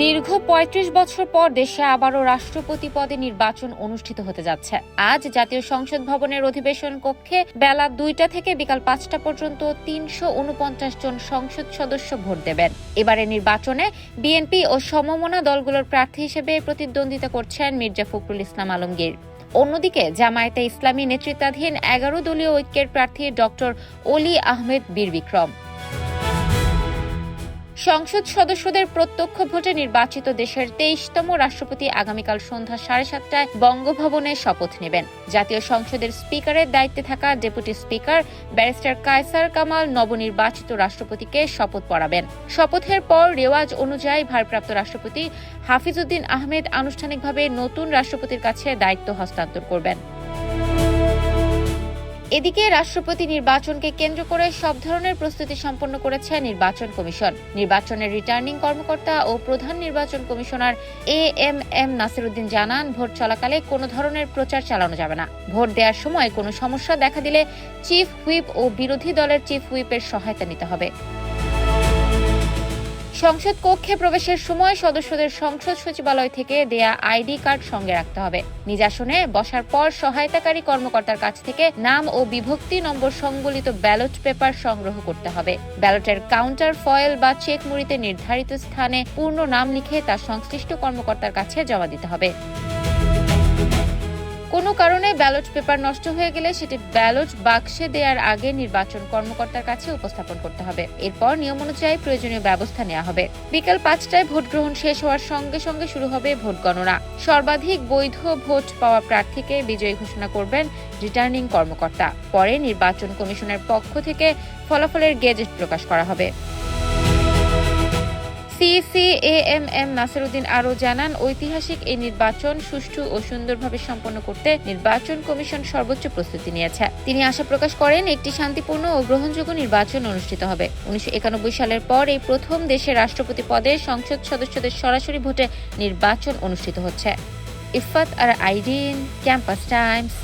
দীর্ঘ ৩৫ বছর পর দেশে আবারও রাষ্ট্রপতি পদে নির্বাচন অনুষ্ঠিত হতে যাচ্ছে। আজ জাতীয় সংসদ ভবনের অধিবেশন কক্ষে বেলা ২টা থেকে বিকাল ৫টা পর্যন্ত ৩৪৯ জন সংসদ সদস্য ভোট দেবেন। এবারের নির্বাচনে বিএনপি ও সমমনা দলগুলোর প্রার্থী হিসেবে প্রতিদ্বন্দ্বিতা করছেন মির্জা ফখরুল ইসলাম আলমগীর। অন্যদিকে জামায়াতে ইসলামী নেতৃত্বাধীন ১১ দলীয় ঐক্যের প্রার্থী ডক্টর অলি আহমেদ বীর বিক্রম। সংসদ সদস্যদের প্রত্যক্ষ ভোটে নির্বাচিত দেশের ২৩তম রাষ্ট্রপতি আগামীকাল সন্ধ্যা ৭:৩০টায় বঙ্গভবনে শপথ নেবেন। জাতীয় সংসদের স্পিকারের দায়িত্বে থাকা deputy speaker barrister Kaiser Kamal নবনির্বাচিত রাষ্ট্রপতিকে শপথ পড়াবেন। শপথের পর রেওয়াজ অনুযায়ী ভারপ্রাপ্ত রাষ্ট্রপতি হাফিজউদ্দিন আহমেদ আনুষ্ঠানিকভাবে নতুন রাষ্ট্রপতির কাছে দায়িত্ব হস্তান্তর করবেন। এদিকে রাষ্ট্রপতি নির্বাচনকে কেন্দ্র করে সব ধরনের প্রস্তুতি সম্পন্ন করেছে নির্বাচন কমিশন। নির্বাচনের রিটার্নিং কর্মকর্তা ও প্রধান নির্বাচন কমিশনার এএমএম নাসিরউদ্দিন জানান, ভোট চলাকালে কোনো ধরনের প্রচার চালানো যাবে না। ভোট দেওয়ার সময় কোনো সমস্যা দেখা দিলে চিফ হুইপ ও বিরোধী দলের চিফ হুইপের সহায়তা নিতে হবে। সংসদ কক্ষে প্রবেশের সময় সদস্যদের সংসদ সচিবালয় থেকে দেয়া আইডি কার্ড সঙ্গে রাখতে হবে। নিজ আসনে বসার পর সহায়তাকারী কর্মকর্তার কাছ থেকে নাম ও বিভক্তি নম্বর সংবলিত ব্যালট পেপার সংগ্রহ করতে হবে। ব্যালটের কাউন্টার ফয়েল বা চেক মুড়িতে নির্ধারিত স্থানে পূর্ণ নাম লিখে তা সংশ্লিষ্ট কর্মকর্তার কাছে জমা দিতে হবে। কোনো কারণে ব্যালট পেপার নষ্ট হয়ে গেলে সেটি ব্যালট বাক্সে দেওয়ার আগে নির্বাচন কর্মকর্তার কাছে উপস্থাপন করতে হবে। এরপর নিয়ম অনুযায়ী প্রয়োজনীয় ব্যবস্থা নেওয়া হবে। বিকেল ৫টায় ভোট গ্রহণ শেষ হওয়ার সঙ্গে সঙ্গে শুরু হবে ভোট গণনা। সর্বাধিক বৈধ ভোট পাওয়া প্রার্থীকে বিজয়ী ঘোষণা করবেন রিটার্নিং কর্মকর্তা। পরে নির্বাচন কমিশনের পক্ষ থেকে ফলাফলের গেজেট প্রকাশ করা হবে। সিইসি এএমএম নাসিরউদ্দিন আরও জানান, ঐতিহাসিক এই নির্বাচন সুষ্ঠু ও সুন্দরভাবে সম্পন্ন করতে নির্বাচন কমিশন সর্বোচ্চ প্রস্তুতি নিয়েছে। তিনি আশা প্রকাশ করেন, একটি শান্তিপূর্ণ ও গ্রহণযোগ্য নির্বাচন অনুষ্ঠিত হবে। ১৯৯১ সালের পর এই প্রথম দেশের রাষ্ট্রপতি পদে সংসদ সদস্যদের সরাসরি ভোটে নির্বাচন অনুষ্ঠিত হচ্ছে। ইফাত আর আইরিন, ক্যাম্পাস টাইমস।